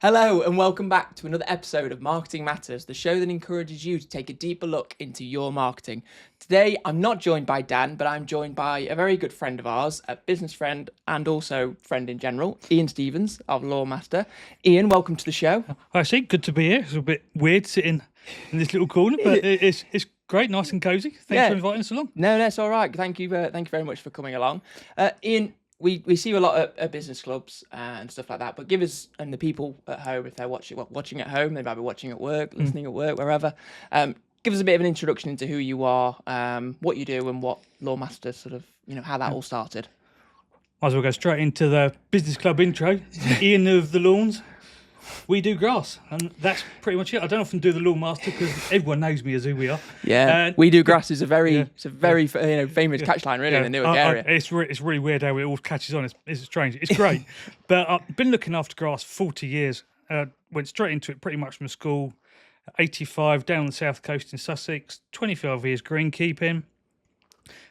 Hello and welcome back to another episode of Marketing Matters, the show that encourages you to take a deeper look into your marketing. Today, I'm not joined by Dan, but I'm joined by a very good friend of ours, a business friend and also friend in general, Ian Stevens of LAWNMASTER. Ian, welcome to the show. Hi, see, good to be here. It's a bit weird sitting in this little corner, but it's great, nice and cozy. Thanks for inviting us along. No, that's all right. Thank you very much for coming along. Ian, we see you a lot at business clubs and stuff like that, but give us, and the people at home, if they're watching at home, they might be watching at work, listening at work, wherever, give us a bit of an introduction into who you are, what you do, and what LAWNMASTER sort of, how that all started. Might as well go straight into the business club intro. Ian of the Lawns. We do grass, and that's pretty much it. I don't often do the LAWNMASTER because everyone knows me as who we are. Yeah, we do grass is a very famous catchline really in the Newark area. It's really weird how it all catches on. It's strange. It's great. But I've been looking after grass 40 years. Went straight into it pretty much from school. 85 down the south coast in Sussex. 25 years greenkeeping.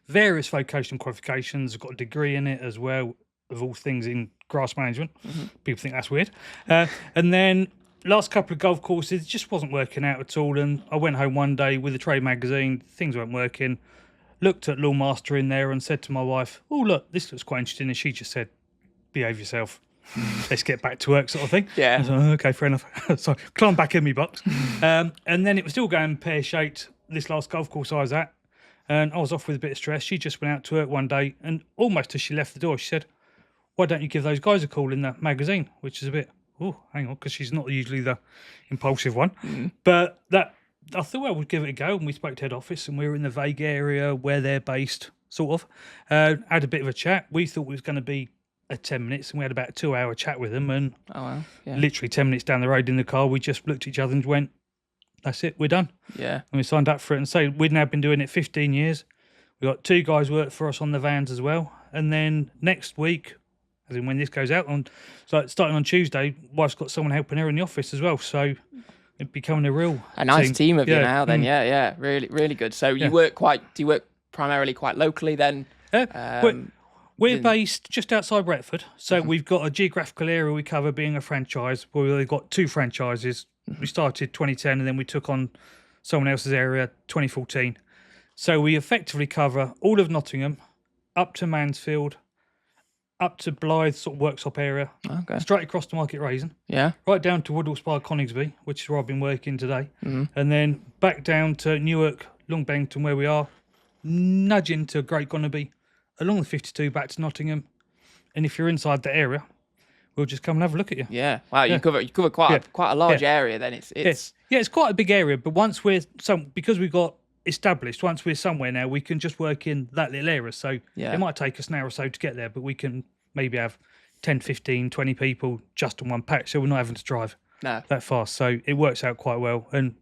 Various vocational qualifications. I've got a degree in it as well, of all things in grass management. People think that's weird. And then last couple of golf courses just wasn't working out at all, and I went home one day with a trade magazine. Things weren't working. Looked at LAWNMASTER in there and said to my wife, "Oh look, this looks quite interesting," and she just said, "Behave yourself. Let's get back to work," sort of thing. Yeah. I was like, okay, fair enough. So climb back in me box. And then it was still going pear-shaped, this last golf course I was at, and I was off with a bit of stress. She just went out to work one day, and almost as she left the door, she said, "Why don't you give those guys a call in the magazine?" Which is a bit, hang on, because she's not usually the impulsive one. But I thought I would give it a go, and we spoke to head office, and we were in the vague area where they're based, sort of. Had a bit of a chat. We thought it was going to be 10 minutes, and we had about a 2-hour chat with them, and literally 10 minutes down the road in the car, we just looked at each other and went, "That's it, we're done." Yeah. And we signed up for it, and so we've now been doing it 15 years. We got 2 guys work for us on the vans as well, and then next week, as in when this goes out, starting on Tuesday, wife's got someone helping her in the office as well. So it's becoming a nice team of you now. Then, yeah, really, really good. So do you work primarily quite locally then? We're based just outside Retford, so we've got a geographical area we cover being a franchise. We've got 2 franchises. We started 2010, and then we took on someone else's area 2014. So we effectively cover all of Nottingham, up to Mansfield, up to Blythe sort of workshop area, straight across to Market Raisin, right down to Woodall Spa, Coningsby, which is where I've been working today, and then back down to Newark, Long Bennington, where we are, nudging to Great Gonnaby, along the 52 back to Nottingham, and if you're inside the area, we'll just come and have a look at you. Yeah, wow, you cover quite a large area. Then it's quite a big area, but once because we've got established, once we're somewhere now, we can just work in that little area. So it might take us an hour or so to get there, but we can maybe have 10, 15, 20 people just on one patch, so we're not having to drive that fast. So it works out quite well. And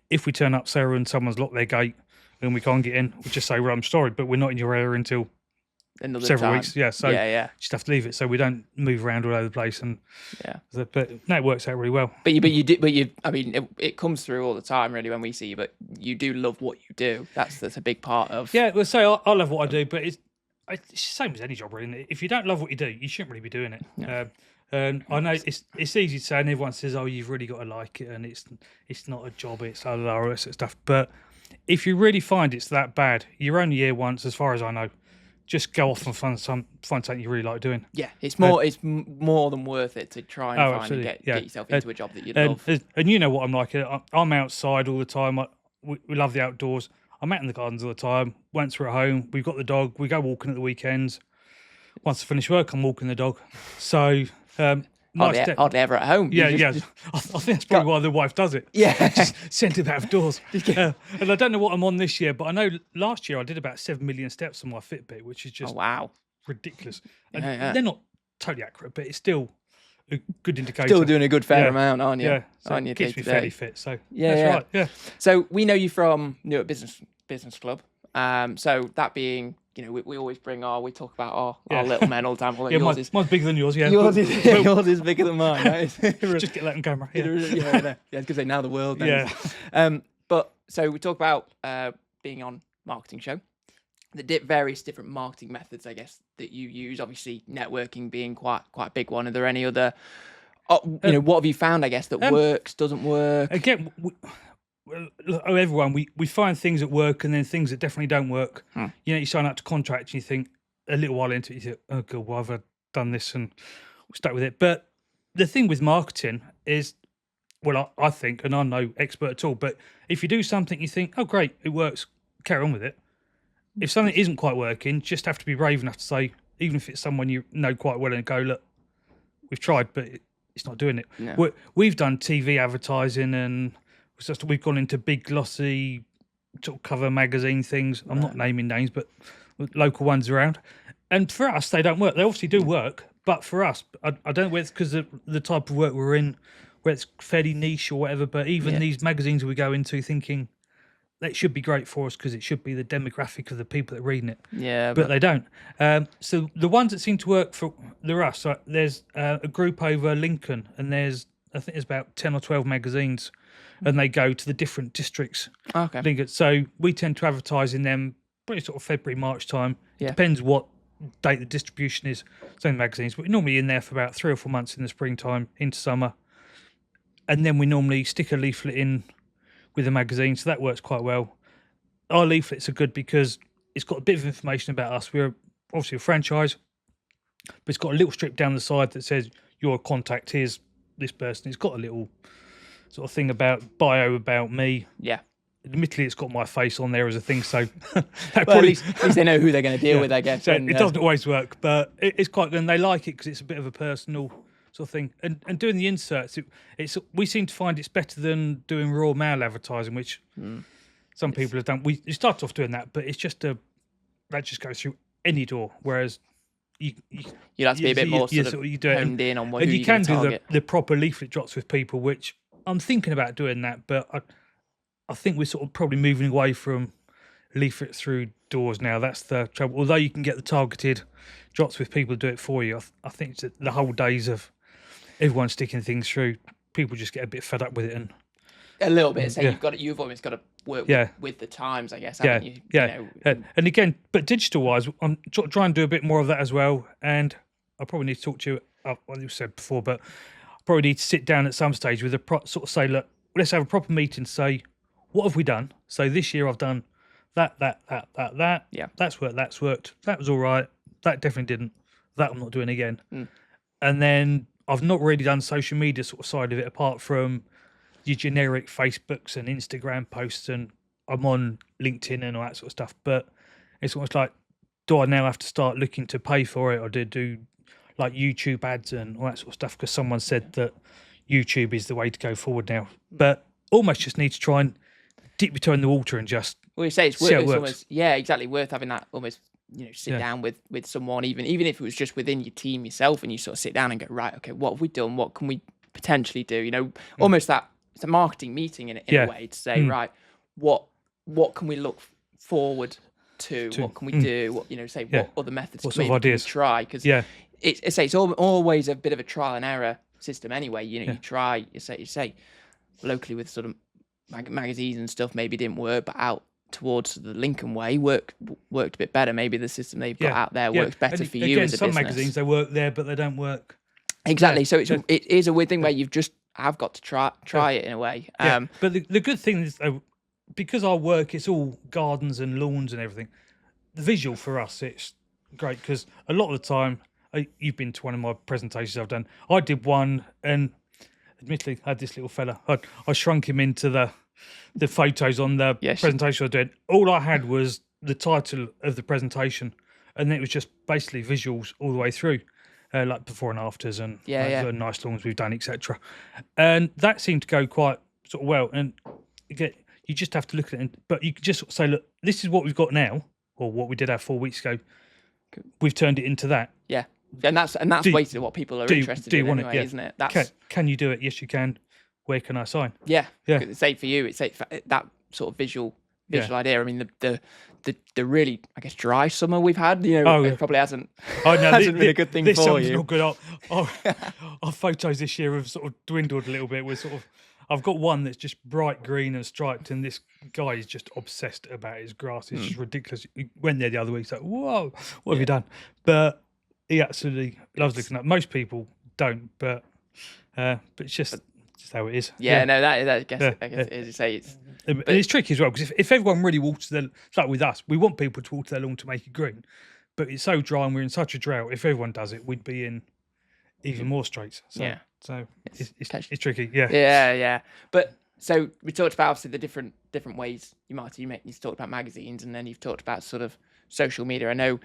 if we turn up, Sarah, and someone's locked their gate and we can't get in, we'll just say, "Well, I'm sorry, but we're not in your area until several weeks." Yeah, so just have to leave it, so we don't move around all over the place. And but no, it works out really well. But it comes through all the time really when we see you. But you do love what you do. That's a big part of. Yeah, well, so I love what I do, but it's the same as any job, really. If you don't love what you do, you shouldn't really be doing it. Yeah. And I know it's easy to say, and everyone says, "Oh, you've really got to like it," and it's not a job, it's all that sort of stuff. But if you really find it's that bad, you're only here once, as far as I know. Just go off and find something you really like doing. Yeah, it's more than worth it to try and find and get yourself into a job that you love. And you know what I'm like. I'm outside all the time. We love the outdoors. I'm out in the gardens all the time. Once we're at home, we've got the dog. We go walking at the weekends. Once I finish work, I'm walking the dog. So hardly ever at home. Yeah. I think that's probably why the wife does it. Yeah, just send it outdoors. And I don't know what I'm on this year, but I know last year I did about 7 million steps on my Fitbit, which is just ridiculous. And they're not totally accurate, but it's still a good indicator. Still doing a good fair amount, aren't you? Yeah, so it keeps me fairly fit. So that's right. Yeah. So we know you from Newark Business Club. So that being, we always we talk about our little men all the time. Mine's bigger than yours. Yeah, yours is bigger than mine. Right? Just get that on camera. Yeah, because they now the world. Then. Yeah. But so we talk about being on marketing show, the various different marketing methods, I guess, that you use. Obviously, networking being quite a big one. Are there any other what have you found? I guess that works, doesn't work. Again, everyone, we find things that work and then things that definitely don't work. You sign up to contract and you think a little while into it, you think, oh god, why have I done this, and we're stuck with it. But the thing with marketing is, well, I think, and I'm no expert at all, but if you do something, you think, oh great, it works, carry on with it. If something isn't quite working, just have to be brave enough to say, even if it's someone you know quite well, and go, look, we've tried, but it's not doing it. No. We've done TV advertising, and we've gone into big glossy sort of cover magazine things. I'm not naming names, but local ones around. And for us, they don't work. They obviously do work, but for us, I don't know whether it's because of the type of work we're in, where it's fairly niche or whatever, but even these magazines we go into thinking that should be great for us because it should be the demographic of the people that are reading it. Yeah, but they don't. So the ones that seem to work for us, there's a group over Lincoln, and I think there's about 10 or 12 magazines, and they go to the different districts. Okay. Lincoln. So we tend to advertise in them probably sort of February, March time. Yeah. Depends what date the distribution is. Same magazines, but we're normally in there for about 3 or 4 months in the springtime into summer. And then we normally stick a leaflet in with a magazine, so that works quite well. Our leaflets are good because it's got a bit of information about us. We're obviously a franchise, but it's got a little strip down the side that says your contact, here's this person. It's got a little sort of thing about about me. Yeah. Admittedly, it's got my face on there as a thing, so at least they know who they're going to deal with, I guess. So it doesn't always work, but it's quite good, and they like it because it's a bit of a personal sort of thing. And doing the inserts, we seem to find it's better than doing raw mail advertising, which some people have done. We started off doing that, but it's just that just goes through any door, whereas you'd have to be a bit more sort of honed in on what and you can do target. the proper leaflet drops with people, which I'm thinking about doing that, but I think we're sort of probably moving away from leaflet through doors now. That's the trouble. Although you can get the targeted drops with people to do it for you, I think it's the whole days of everyone sticking things through, people just get a bit fed up with it, and a little bit. So you've almost got to work with the times, I guess. Haven't you? And again, but digital wise, I'm trying to do a bit more of that as well. And I probably need to talk to you. Well, you said before, but I probably need to sit down at some stage with sort of say, look, let's have a proper meeting. Say, what have we done? So this year I've done that. Yeah, that's worked. That was all right. That definitely didn't. That I'm not doing again. And then I've not really done social media sort of side of it, apart from your generic Facebooks and Instagram posts, and I'm on LinkedIn and all that sort of stuff. But it's almost like, do I now have to start looking to pay for it, or do like YouTube ads and all that sort of stuff? Because someone said that YouTube is the way to go forward now. But almost just need to try and dip your toe in the water and just you say it's almost exactly worth having that almost sit down with someone, even if it was just within your team yourself, and you sort of sit down and go, right, okay, what have we done? What can we potentially do? Almost that it's a marketing meeting in a way to say, right, what can we look forward to? What can we do? What what other methods what can we try? Because it's always a bit of a trial and error system anyway. You try, you say locally with sort of magazines and stuff maybe didn't work, but out towards the Lincoln way worked a bit better. Maybe the system they've got out there works better for you as a some business. magazines they work there, but they don't work exactly. So it is a weird thing where you've just have got to try it in a way. But the good thing is, because our work, it's all gardens and lawns and everything. The visual for us, it's great because a lot of the time, you've been to one of my presentations I've done. I did one, and admittedly, I had this little fella. I shrunk him into the photos on the presentation I did. All I had was the title of the presentation, and then it was just basically visuals all the way through, like before and afters, and the nice lawns we've done, etc. And that seemed to go quite sort of well. And you just have to look at it, but you can just sort of say, look, this is what we've got now, or what we did have 4 weeks ago. We've turned it into that. Yeah. And that's basically what people are interested in anyway, isn't it? Can you do it? Yes, you can. Where can I sign? Yeah. Say for you, it's that sort of visual idea. I mean, the really, I guess, dry summer we've had, it probably hasn't been a good thing for you. Not good. Our photos this year have sort of dwindled a little bit. I've got one that's just bright green and striped, and this guy is just obsessed about his grass. It's just ridiculous. He went there the other week. He's like, whoa, what have you done? But he absolutely loves looking up. Most people don't, but But it's just how it is. Yeah, no, that I guess Yeah, it is. You say it's. And it's tricky as well, because if everyone really waters their, it's like with us, we want people to water their lawn to make it green, but it's so dry and we're in such a drought. If everyone does it, we'd be in even more straits. So, so it's tricky. Yeah. Yeah. But so we talked about obviously the different ways you market. You talked about magazines, and then you've talked about sort of social media. I know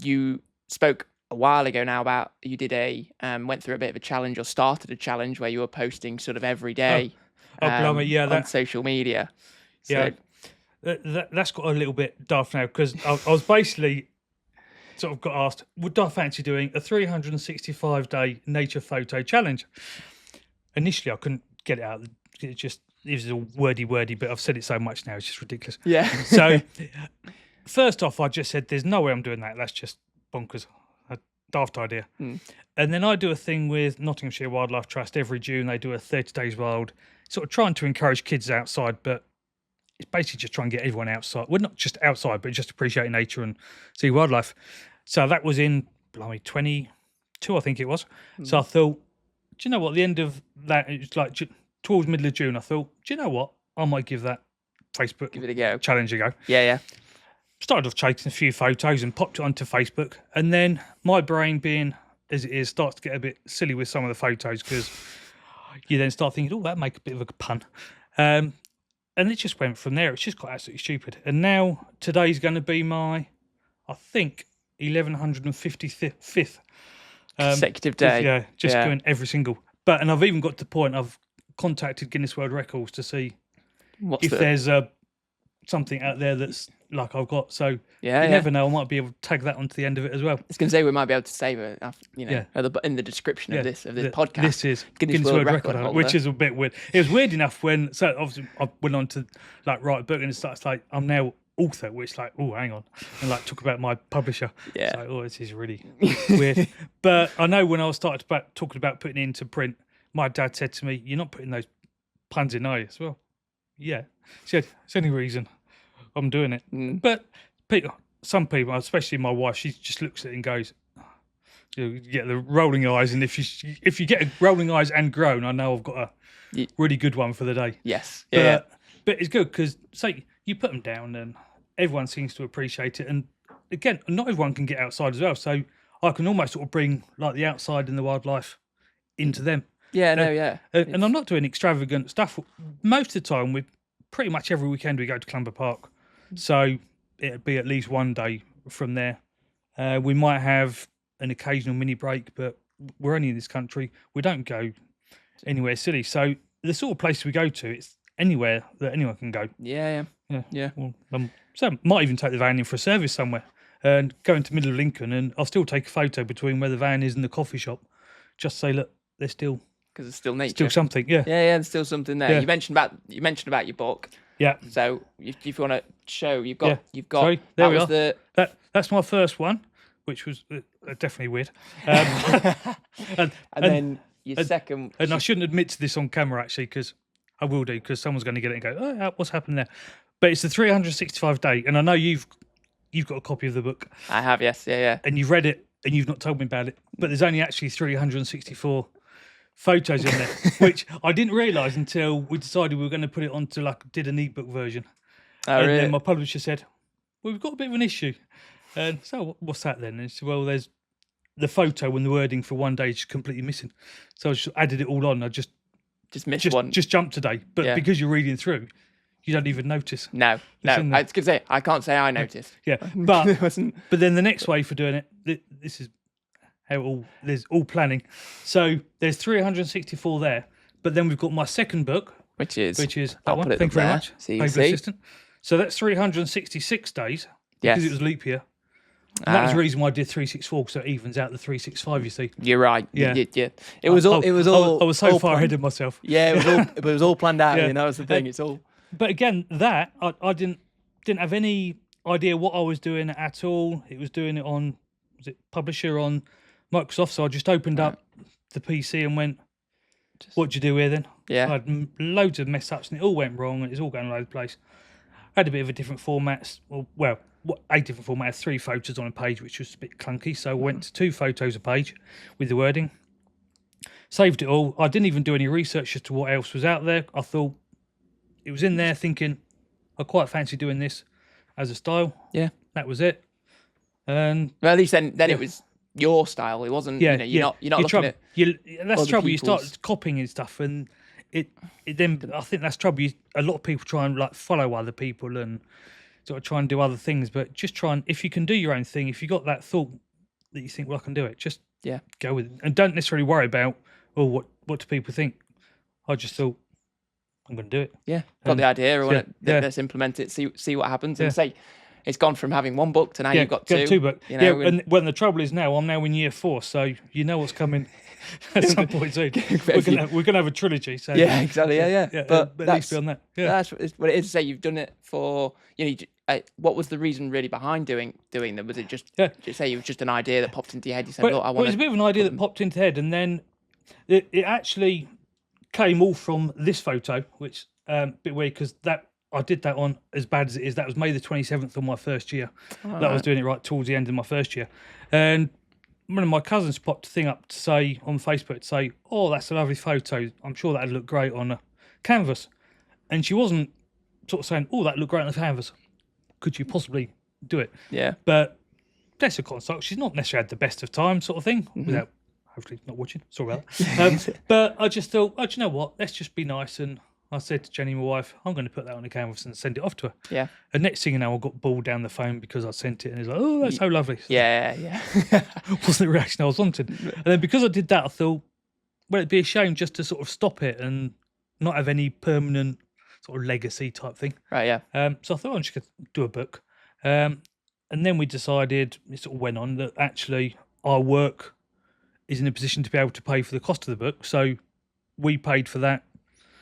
you spoke a while ago now about you did went through a bit of a challenge, or started a challenge where you were posting sort of every day. On social media. So, that's got a little bit daft now, because I was basically sort of got asked, would I fancy doing a 365-day nature photo challenge? Initially, I couldn't get it out. It was all wordy, but I've said it so much now, it's just ridiculous. Yeah. So, first off, I just said, there's no way I'm doing that. That's just bonkers. A daft idea. And then I do a thing with Nottinghamshire Wildlife Trust every June. They do a 30 Days Wild, sort of trying to encourage kids outside, but it's basically just trying to get everyone outside. Well, not just outside, but just appreciate nature and see wildlife. So that was in 22, I think it was. So I thought, do you know what? At the end of that, it was like towards middle of June, I thought, do you know what? I might give that Facebook challenge a go. Yeah. Started off taking a few photos and popped it onto Facebook. And then my brain, being as it is, starts to get a bit silly with some of the photos, because you then start thinking, oh, that'd make a bit of a pun. And it just went from there. It's just got absolutely stupid. And now today's going to be my, I think, 1155th consecutive day. Doing every single. And I've even got to the point I've contacted Guinness World Records to see if there's something out there that's like I've got. So you never know. I might be able to tag that onto the end of it as well. I was going to say we might be able to save it, in the description of this podcast. This is Guinness World Record, which is a bit weird. It was weird enough when, so obviously I went on to like write a book, and it starts like I'm now author, which like, oh, hang on, and like talk about my publisher. Yeah. So, oh, this is really weird. But I know when I was talking about putting it into print, my dad said to me, "You're not putting those puns in, are you?" As well. Yeah. She said, "It's any reason I'm doing it." But some people, especially my wife, she just looks at it and goes, you get the rolling eyes, and if you get a rolling eyes and groan, I know I've got a really good one for the day. Yes. But it's good, because say you put them down and everyone seems to appreciate it, and again, not everyone can get outside as well, so I can almost sort of bring like the outside and the wildlife into them. And I'm not doing extravagant stuff. Most of the time, pretty much every weekend we go to Clumber Park, so it'd be at least one day from there. We might have an occasional mini break, but we're only in this country. We don't go anywhere silly. So the sort of place we go to, it's anywhere that anyone can go. Yeah. Well, so might even take the van in for a service somewhere and go into the middle of Lincoln, and I'll still take a photo between where the van is and the coffee shop. Just say, look, there's still, because it's still nature, still something. Yeah, there's still something there. Yeah. You mentioned about your book. Yeah. So if you want to show, you've got. Sorry, there we are. That's my first one, which was definitely weird. And then your second. And I shouldn't admit to this on camera, actually, because I will do, because someone's going to get it and go, oh, what's happened there? But it's the 365 day, and I know you've got a copy of the book. I have, yes, yeah. And you've read it, and you've not told me about it. But there's only actually 364 photos in there, which I didn't realise until we decided we were going to put it onto did an ebook version. Oh, really? Then my publisher said, well, we've got a bit of an issue. And so what's that then? And he said, well, there's the photo and the wording for one day is completely missing. So I just added it all on. I just missed one. Just jumped today. But because you're reading through, you don't even notice. No. I was going to say, I can't say I noticed. Yeah, but then the next way for doing it, this is how there's all planning. So there's 364 there, but then we've got my second book, which is that one. Thank you very much. See. Assistant. So that's 366 days because it was leap year. And that was the reason why I did 364, so it evens out the 365. You see, you're right. Yeah. It was all. I was so far ahead of myself. Yeah, it was all planned out. You know, that's the thing. It's all. But again, that I didn't have any idea what I was doing at all. It was doing it on Publisher on Microsoft, so I just opened up the PC and went, "What do you do here then?" Yeah, I had loads of mess ups, and it all went wrong, and it's all going all over the place. I had a bit of a different format. A different format, 3 photos on a page, which was a bit clunky. So I went to 2 photos a page with the wording. saved it all. I didn't even do any research as to what else was out there. I thought it was in there thinking, I quite fancy doing this as a style. Yeah. That was it. And well, at least then it was your style. It wasn't, you're not looking at that's the trouble. You people's... start copying and stuff, and it then, I think that's trouble. A lot of people try and like follow other people and sort of try and do other things, but just try and, if you can do your own thing, if you got that thought that you think, well, I can do it, just go with it, and don't necessarily worry about, what do people think. I just thought, I'm going to do it. Yeah, got the idea. Let's implement it. See what happens, and say it's gone from having one book to now you've got two books. And when the trouble is now, I'm now in year 4, so you know what's coming at some point soon. We're gonna have a trilogy. So yeah, exactly. Yeah. But at least beyond that, that's what it is to say. You've done it for what was the reason really behind doing them? Was it just say it was just an idea that popped into your head? You said, look, I want. It was a bit of an idea that popped into head, and then it actually came all from this photo, which a bit weird because I did that on, as bad as it is, that was May the 27th of my first year. I was doing it right towards the end of my first year. And one of my cousins popped a thing up to say on Facebook, to say, oh, that's a lovely photo. I'm sure that'd look great on a canvas. And she wasn't sort of saying, oh, that looked great on a canvas. Could you possibly do it? Yeah. But bless her consult, she's not necessarily had the best of times sort of thing, without hopefully not watching. Sorry about that. But I just thought, do you know what? Let's just be nice. And I said to Jenny, my wife, I'm going to put that on a canvas and send it off to her. Yeah. And next thing you know, I got balled down the phone because I sent it, and it's like, oh, that's so lovely. So yeah. wasn't the reaction I was wanting. And then because I did that, I thought, well, it'd be a shame just to sort of stop it and not have any permanent sort of legacy type thing. Right, yeah. So I thought I just could do a book. And then we decided, it sort of went on, that actually our work is in a position to be able to pay for the cost of the book. So we paid for that.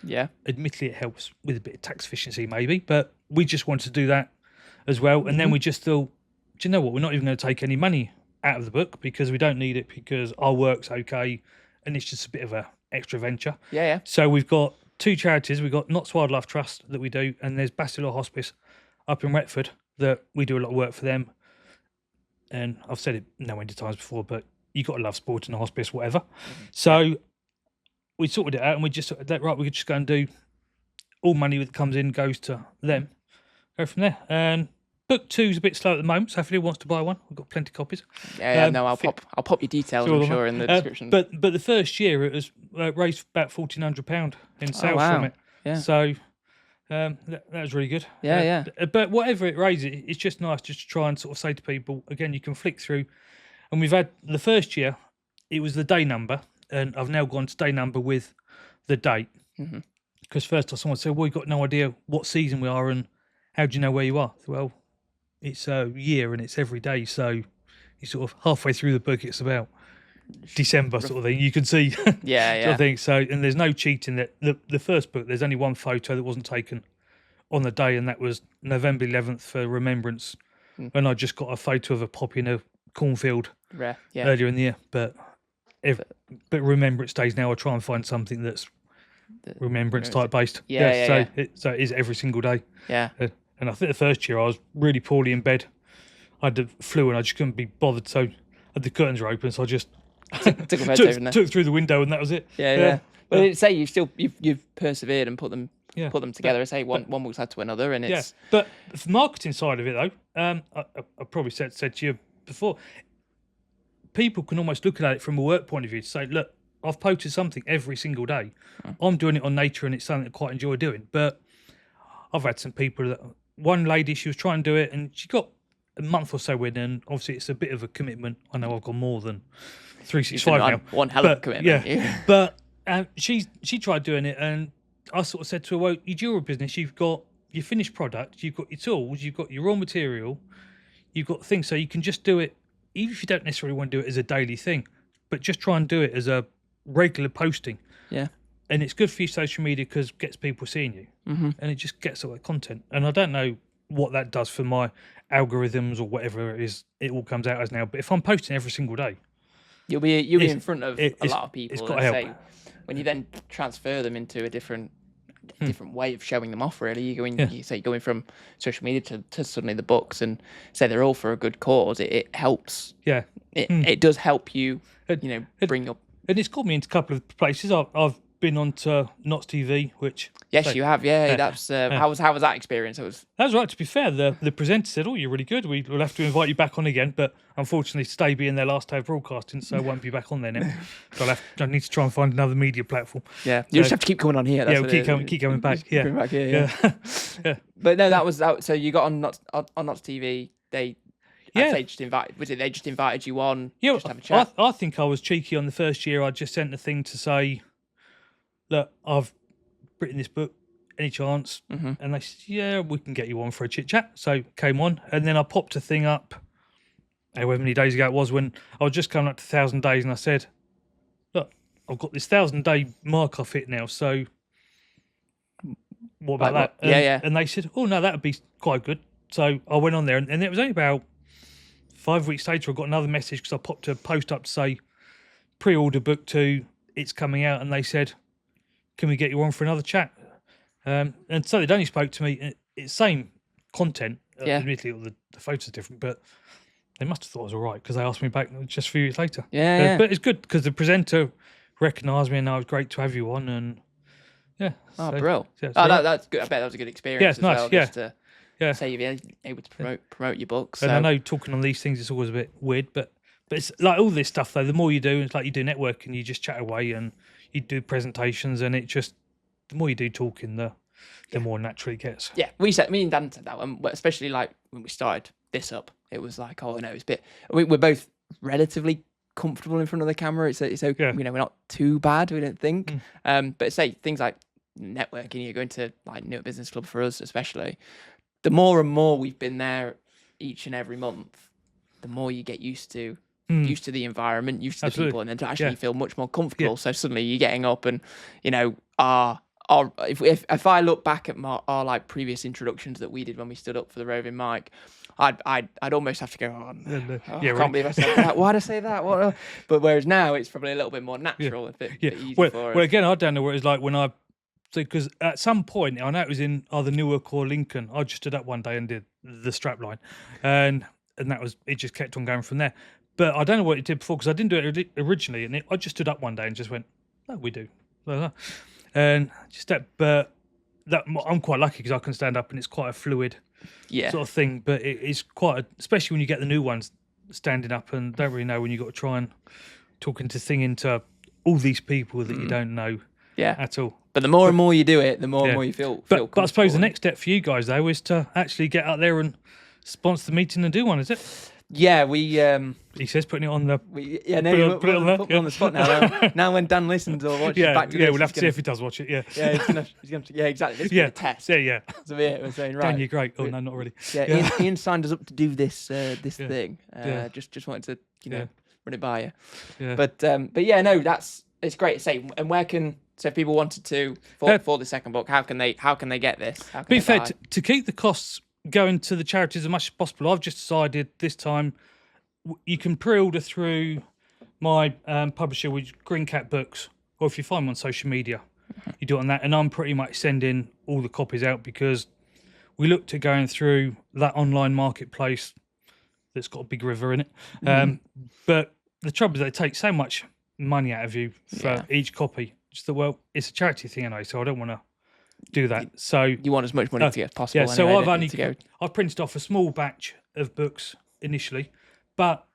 Yeah. Admittedly, it helps with a bit of tax efficiency maybe, but we just wanted to do that as well. And then we just thought, do you know what? We're not even going to take any money out of the book because we don't need it, because our work's okay and it's just a bit of a extra venture. Yeah. So we've got 2 charities. We've got Knott's Wildlife Trust that we do, and there's Bastille Hospice up in Retford that we do a lot of work for them. And I've said it no end of times before, but you got to love sport in a hospice, whatever. So we sorted it out, and we just that right. We could just go and do all money that comes in goes to them. Go from there. And book 2's a bit slow at the moment, so if anyone wants to buy one, we've got plenty of copies. Yeah. No, I'll pop your details, I'm sure, in the description. But the first year it was raised about £1,400 in sales from it. Yeah. So that was really good. Yeah. But whatever it raises, it's just nice just to try and sort of say to people, again, you can flick through. And we've had the first year, it was the day number, and I've now gone to day number with the date. Because first time someone said, well, you've got no idea what season we are and how do you know where you are? Well, it's a year and it's every day. So you sort of halfway through the book, it's about December sort of thing. You can see. Yeah. Sort of thing. So, and there's no cheating. That the first book, there's only one photo that wasn't taken on the day, and that was November 11th for remembrance. And I just got a photo of a poppy in a cornfield earlier in the year. But remembrance days now, I try and find something that's remembrance type based. So it is every single day. Yeah. And I think the first year I was really poorly in bed. I had the flu and I just couldn't be bothered. So the curtains were open, so I just took through the window, and that was it. Yeah. But it'd say you've persevered and put them together. I say one book's led to another, and it's But the marketing side of it, though, I probably said to you before, people can almost look at it from a work point of view to say, look, I've posted something every single day. I'm doing it on Nature, and it's something I quite enjoy doing. But I've had some people that, one lady, she was trying to do it, and she got a month or so in, and obviously it's a bit of a commitment. I know I've got more than 365 now. One hell of a commitment. Yeah. But she tried doing it, and I sort of said to her, well, you do your business, you've got your finished product, you've got your tools, you've got your raw material, you've got things, so you can just do it, even if you don't necessarily want to do it as a daily thing, but just try and do it as a regular posting. Yeah. And it's good for your social media because it gets people seeing you, and it just gets all that content. And I don't know what that does for my algorithms or whatever it is, it all comes out as now. But if I'm posting every single day, you'll be in front of a lot of people. It's got to help. When you then transfer them into a different way of showing them off, really, you're going from social media to suddenly the books, and say they're all for a good cause. It helps. Yeah. It does help you. Bring and it's got me into a couple of places. I've been on to Knots TV, which Yes, you have. Yeah, that's how was that experience? It was. that was right. To be fair, the presenter said, "Oh, you're really good. We'll have to invite you back on again." But unfortunately, today being their last day of broadcasting, so I won't be back on there now. So I need to try and find another media platform. Yeah, you just have to keep coming on here. That's we'll keep coming back. Yeah, coming back here. Yeah. But no, that was that. So you got on Knots TV. They just invited. Was it they just invited you on? Yeah, just to have a chat? I think I was cheeky on the first year. I just sent a thing to say, "Look, I've written this book. Any chance?" And they said, "Yeah, we can get you on for a chit chat." So came on, and then I popped a thing up. However many days ago it was, when I was just coming up to 1,000 days, and I said, "Look, I've got this 1,000-day mark off it now. So what about that?" Yeah. And they said, "Oh no, that would be quite good." So I went on there, and it was only about 5 weeks later I got another message because I popped a post up to say, "Pre-order book 2, it's coming out," and they said, "Can we get you on for another chat?" And so they'd only spoke to me. It's same content. Admittedly, all the photos are different, but they must have thought I was all right because they asked me back just a few years later. Yeah. But it's good because the presenter recognised me, and it was great to have you on. And yeah. Oh, bro. Yeah, that's good. I bet that was a good experience. Yeah, it's nice. Well, just to say you've been able to promote your books. And I know talking on these things is always a bit weird, but it's like all this stuff though. The more you do, it's like you do networking, you just chat away and you do presentations, and it just the more you do talking, the more naturally it gets. Yeah, me and Dan said that one, especially like when we started this up. It was like, oh no, it's a bit. We're both relatively comfortable in front of the camera. It's okay. Yeah. You know, we're not too bad. We don't think. But say things like networking. You're going to like New Business Club for us, especially. The more and more we've been there each and every month, the more you get used to the environment, used to the people, and then to actually feel much more comfortable. So suddenly you're getting up and, you know, if I look back at our like previous introductions that we did when we stood up for the roving mic, I'd almost have to go, I can't believe I said that. Why'd I say that? What? But whereas now it's probably a little bit more natural, a bit easier for us. Well, again, I don't know what it's like when because at some point, I know it was in either Newark or Lincoln, I just stood up one day and did the strap line, and that was it. Just kept on going from there. But I don't know what it did before because I didn't do it originally, and I just stood up one day and just went, "No, we do," and just that. But that I'm quite lucky because I can stand up and it's quite a fluid sort of thing. But it's quite, especially when you get the new ones standing up and don't really know when you got to try and talking to singing to all these people that you don't know at all. But the more and more you do it, the more and more you feel But I suppose the next step for you guys though is to actually get out there and sponsor the meeting and do one, is it? Yeah, we. He says putting it on the. Put me on the spot now. Now when Dan listens or watches back to this, we'll have to see if he does watch it. Yeah, he's gonna exactly. This is a test. Yeah. So we're saying right. Dan, you're great. Oh no, not really. Yeah, Ian signed us up to do this thing. Just wanted to run it by you. Yeah. But yeah, no, it's great to say. And where can if people wanted to for the second book, how can they get this? Be fair to keep the costs going to the charities as much as possible. I've just decided this time you can pre-order through my publisher, which is Green Cat Books, or if you find them on social media, you do it on that. And I'm pretty much sending all the copies out because we looked at going through that online marketplace that's got a big river in it. But the trouble is they take so much money out of you for each copy. Just that, well, it's a charity thing anyway, so I don't want to do that. So you want as much money to get as possible. Yeah, so I've printed off a small batch of books initially, but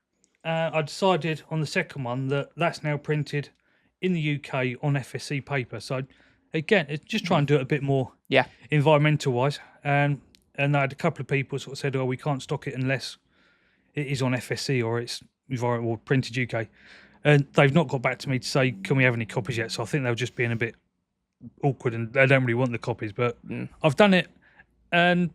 I decided on the second one that's now printed in the UK on FSC paper. So again, it's just try and do it a bit more environmental wise. And I had a couple of people sort of said, "Oh, we can't stock it unless it is on FSC or it's or printed UK." And they've not got back to me to say, "Can we have any copies yet?" So I think they'll just being a bit awkward and they don't really want the copies. But I've done it, and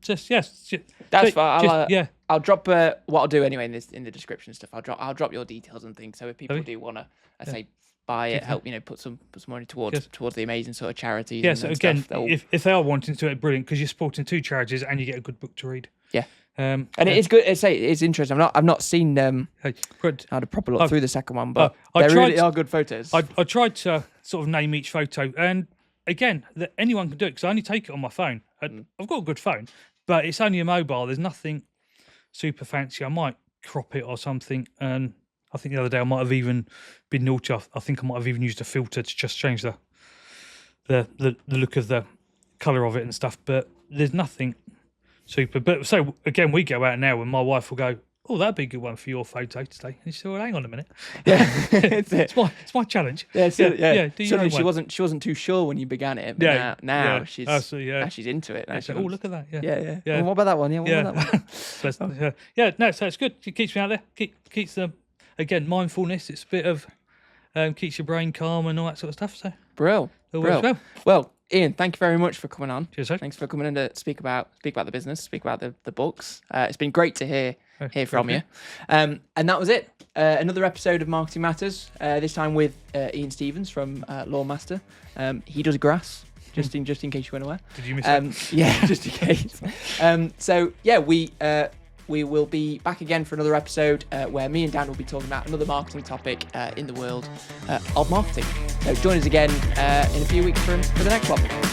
that's fine. I'll drop what I'll do anyway in the description and stuff. I'll drop your details and things. So if people do want to, say buy it, help put some money towards the amazing sort of charities. Yeah. So again, if they are wanting to, it's brilliant because you're supporting two charities and you get a good book to read. Yeah. And it is good. It's interesting. I've not seen I had a proper look through the second one, but they really are good photos. I tried to sort of name each photo, and again, that anyone can do it because I only take it on my phone. I've got a good phone, but it's only a mobile. There's nothing super fancy. I might crop it or something and I think the other day I might have even been naughty. I think I might have even used a filter to just change the look of the colour of it and stuff. But there's nothing super. But so again, we go out now and my wife will go, "Oh, that'd be a good one for your photo today." And she said, "Well, hang on a minute." Yeah, it's it's my challenge. Yeah, do Suddenly she wasn't too sure when you began it. But Yeah, now yeah. she's Absolutely, she's into it. Now Yeah, she so, oh, wants- look at that. yeah. Yeah. Well, what about that one? Yeah, what about that one? So, no, so it's good. It keeps me out there. Keeps them, again, mindfulness. It's a bit of, keeps your brain calm and all that sort of stuff. So, Brill. all works well. Well, Ian, thank you very much for coming on. Cheers, sir. Thanks for coming in to speak about the business, speak about the books. It's been great to hear from you. And that was it. Another episode of Marketing Matters. This time with Ian Stevens from LAWNMASTER. He does grass. Just in case you weren't aware. Did you miss it? Yeah, just in case. So yeah, we will be back again for another episode where me and Dan will be talking about another marketing topic in the world of marketing. So join us again in a few weeks for the next one.